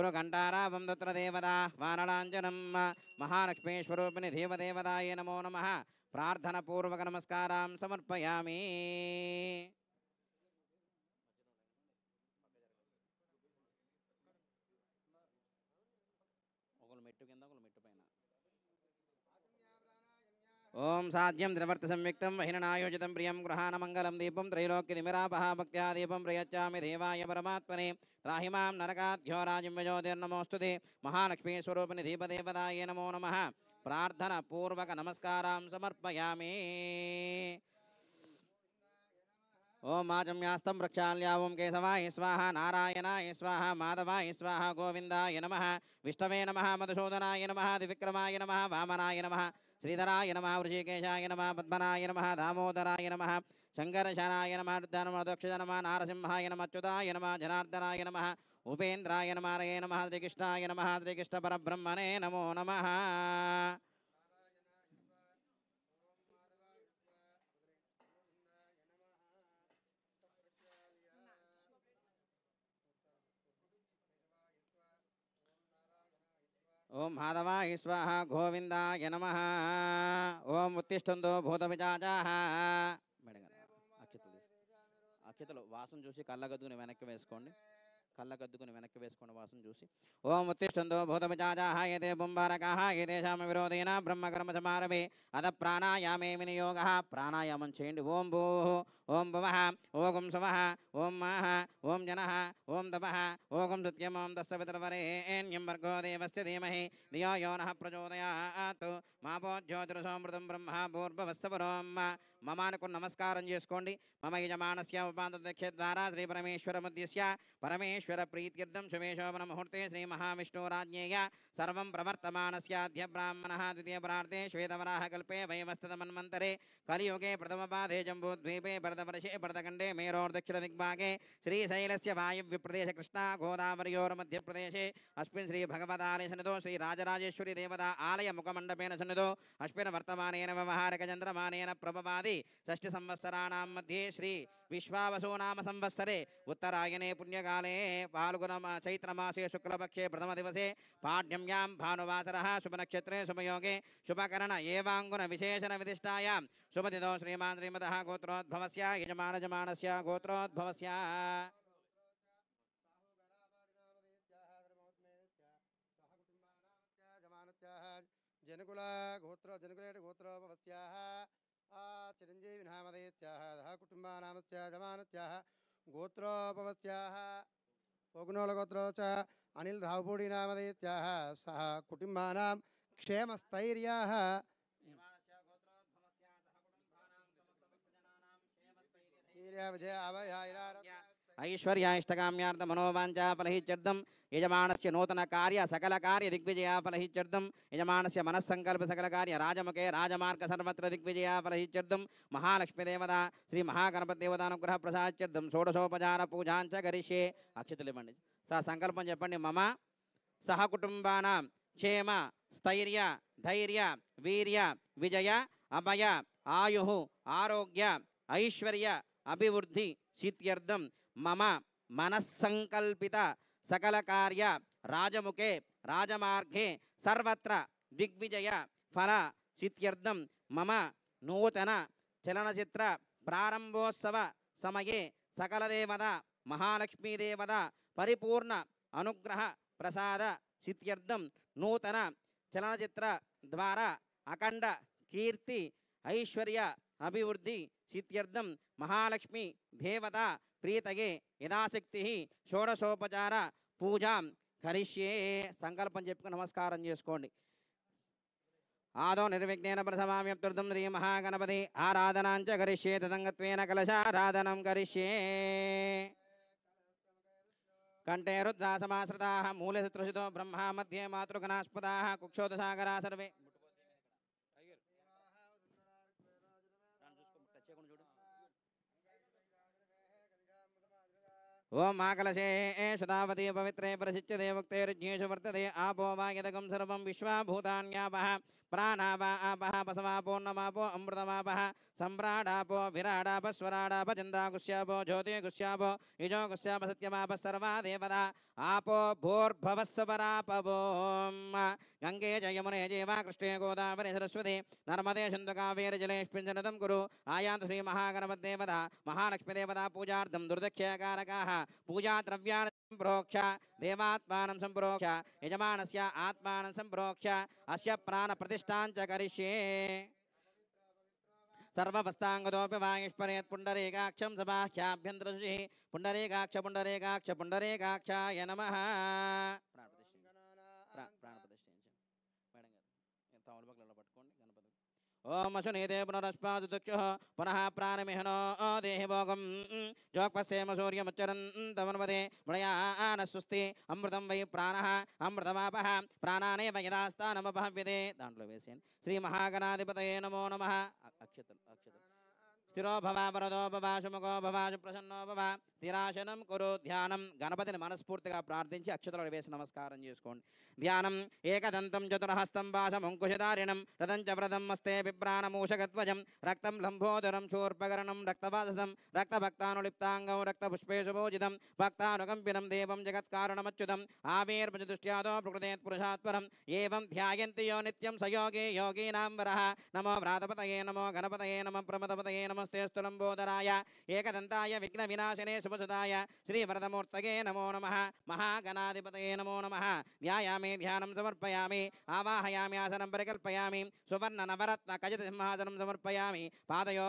कुरु घण्टारावं तत्र देवता वानलाञ्जनं महालक्ष्मीस्वरूपिणि देवदेवताय नमो नमः प्रार्थनापूर्वक नमस्कारां समर्पयामि ओम साध्यं द्रवर्त संयुक्तं वहिनायोजितं प्रियं गृहाणमङ्गलं दीपं त्रैलोक्यनिमिरापः भक्त्या दीपं प्रयच्छामि देवाय परमात्मने राहिमां नरकाद्योराजिं वजोतिर्नमोऽस्तुते महालक्ष्मीस्वरूपिणि दीपदेवताय नमो नमः प्रार्थनापूर्वक नमस्कारां समर्पयामि ओम आजम्यास्तं प्रक्षाल्य ओम केशवाय स्वाहा नारायणाय स्वाहा माधवाय स्वाहा गोविन्दाय नमः विष्णवे नमः मधुसूदनाय नमः त्रिविक्रमाय नमः वामनाय नमः श्रीधराय नमः वृषिकेशाय नमः पद्मनाय नमः दामोदराय नमः शङ्करशनाय नमः दक्षिण नमः नारसिंहाय नमः अच्युताय नमः जनार्दनाय नमः उपेन्द्राय नमः हरये नमः श्रीकृष्णाय नमः श्रीकृष्णपरब्रह्मणे नमो नमः ओम माधवाय स्वाहा गोविंदाय नमः ओम उत्तिष्ठन्तु भूतपिशाचाः అక్షతలు వాసన చూసి కళ్ళగద్దుకుని వెనక్కి వేసుకోండి కళ్ళగద్దుకుని వెనక్కి వేసుకోండి వాసన చూసి ఓం ఉత్తిష్టంతో భూతపిశాచాః ఏతే పుంబారకాః ఏతేషాం విరోధేన బ్రహ్మకర్మ సమారభే అద ప్రాణాయామే వినియోగః ప్రాణాయామం చేయండి ఓం భూః ఓం భువః ఓం సువః ఓం మాః ఓం జనః ఓం తపః ఓం సత్యం ఓం తస్య పితర్వరేణ్యం భర్గో దేవస్య ధీమహి ధియో యో నః ప్రచోదయాత్ మాపో జ్యోతిరసోమృతం బ్రహ్మ భూర్భువస్సవరోం మమానకు నమస్కారం చేసుకోండి మమ యజమానస్య ఉపాంతదక్ష ద్వారా శ్రీ పరమేశ్వరముద్దిశ్య परमेश्वर प्रीत्यर्थं शुभेशोभन मुहूर्ते श्री महाविष्णुराज्ञेय सर्वं प्रवर्तमानस्याद्य ब्राह्मणः द्वितीय प्रार्थे श्वेतवराह कल्पे वैवस्वतमन्वन्तरे कलियुगे प्रथमपादे जम्बूद्वीपे भरतवर्षे भरतखण्डे मेरोर्दक्षिणदिग्भागे श्रीशैलस्य वायव्यप्रदेश कृष्णा गोदावरयोर्मध्यप्रदेशे अस्मिन् श्री भगवतालय सन्निधौ श्री राजराजेश्वरी देवता आलय मुखमण्डपेन सन्निधौ अस्मिन् वर्तमानेन व्यवहारकचन्द्रमानेन प्रभवादि षष्ठिसंवत्सराणां मध्ये श्री विश्वावसु नाम संवत्सरे उत्तरायणे पुण्यकाले फाल्गुन चैत्रमासे शुक्लपक्षे प्रथम दिवसे पाढ्यम्यां भानुवासरः शुभनक्षत्रे शुभयोगे शुभकरण एवाङ्गुन विशेषण विदिष्टायां शुभतिथौ श्रीमान् श्रीमतः गोत्रोद्भवस्य यजमानजमानस्य गोत्रोद्भवस्य जनकुल जनकुलेट गोत्रोद्भवस्याः चिरंजीवी नामधेयत्याः कुटुम्बानामस्य जमानत्याः गोत्रोपवत्याः ओग्नोलगोत्रो च अनिल रावपूडी नामधेयत्याः सह कुटुम्बानां क्षेमस्थैर्याः विजय ऐश्वर्याष्टकाम्यार्थ मनोवाञ्छा फलहित्यर्थं यजमानस्य नूतन कार्य सकल कार्य दिग्विजया फलहित्यर्थं यजमानस्य मनस्संकल्प सकल कार्य राजमुखे राजमार्ग सर्वत्र दिग्विजया फलहित्यर्थं महालक्ष्मी देवता श्री महागणपति देवतानुग्रह प्रसादार्थं षोडशोपचार पूजांच करिष्ये अक्षतలు ఇవ్వండి సార్ సంకల్పం చెప్పండి మమ సహ కుటుంబానాం క్షేమ స్థైర్య ధైర్య వీర్య విజయ అభయ ఆయుః ఆరోగ్య ఐశ్వర్య అభివృద్ధి సిద్ధ్యర్థం मम मनस्संकल्पित सकल कार्य राजमुखे राजमार्गे सर्वत्र दिग्विजय फल सिद्ध्यर्थं मम नूतन चलनचित्र प्रारंभोत्सव समये सकल देवता महालक्ष्मी देवता परिपूर्ण अनुग्रह प्रसाद सिद्ध्यर्थं नूतन चलनचित्र द्वारा अखंड कीर्ति ऐश्वर्य अभिवृद्धि सिद्ध्यर्थं महालक्ष्मी देवता प्रीतये यथाशक्ति షోడశోపచార పూజాం కరిష్యే సంకల్పం చెప్పుకొని నమస్కారం చేసుకోండి ఆదో నిర్విఘ్నేన ప్రసమామ్యప్తుర్ధం శ్రీ మహాగణపతి ఆరాధనాంచ కరిష్యే తదంగత్వేన కలశారాధనం కరిష్యే కంఠే రుద్రాసమాశ్రితాః మూలే శత్రుషితో బ్రహ్మ మధ్యే మాతృగణాస్పదాః కుక్షోదసాగరా సర్వే ओम माकलशे शुदावती पवित्रे प्रसिच्यते वक्तेर्ज्ञेषु वर्तते आपो वा यदगं सर्वं विश्वाभूतान्यापः ప్రాణాపాపః పసవాపోన్నమాపో అమృతమాపః सम्राडापो विराडाप स्वराडाप चन्दागुष्यापो ज्योतिगुष्यापो युजोगुष्याप सत्यमाप सर्वा देवता आपो भूर्भवस्वरापवो गंगे च यमुने चैव कृष्णे गोदावरी सरस्वती नर्मदे सिन्धु कावेरी जलेऽस्मिन् सन्निधिं कुरु आयान्तु श्री महागणपतिदेवता महालक्ष्मीदेवता पूजार्थं दुर्दक्षकारकाः पूजाद्रव्याणि सम्प्रोक्ष देवात्मानं सम्प्रोक्ष यजमानस्य आत्मानं सम्प्रोक्ष अस्य प्राणप्रतिष्ठां च करिष्ये सर्वपस्तांगदोपि वायुष्परेत् पुण्डरीकाक्षं सबाह्याभ्यन्तरशुचिः पुण्डरीकाक्ष पुण्डरीकाक्षाय नमः ओम अशुनीते पुनरस्पादुक्षुः पुनः प्राणमिहनो देहि भोगं जोक्पस्येम सूर्यमुच्चरन्तमन्वदे मृळयानस्वस्ति अमृतं वै प्राणः अमृतमापः प्राणानेव यदास्तानमपहव्यते दाण्डलो वेसेन् श्री महागणाधिपतये नमो नमः अक्षतल स्थिरो भव वरदो भव सुमुखो भव सुप्रसन्नो भव స్థిరాసనం కురు ధ్యానం గణపతిని మనస్ఫూర్తిగా ప్రార్థించి అక్షతలు వేసి నమస్కారం చేసుకోండి ధ్యానం ఏకదంతం చతుర్హస్తం వాసం అంకుశధారిణం రథం చ వ్రతం మస్తే బిభ్రాణమూషగధ్వజం రక్తం లంబోదరం శూర్పకరణం రక్తవాససం రక్తభక్తానులిప్తాంగం రక్తపుష్పేశుభోజితం భక్తానుకంపినం దేవం జగత్కారణమచ్యుతం ఆవిర్భుజదృష్ట్యాదో ప్రకృతేత్ పురుషాత్పరం ఏవం ధ్యాయంతి యో నిత్యం సయోగే యోగీనాం వరః నమో వ్రాతపతయే నమో గణపతయే నమః ప్రమదపతయే నమస్తే స్థులంబోదరాయ ఏకదంతాయ విఘ్న వినాశనే శుభసుదాయ శ్రీవరదమూర్తగే నమో నమః మహాగణాధిపతయే నమో నమః ధ్యాయామి ధ్యానం సమర్పయామి ఆవాహయామి ఆసనం పరికల్పయామి సువర్ణ నవరత్న ఖచిత సింహాసనం సమర్పయామి పాదయో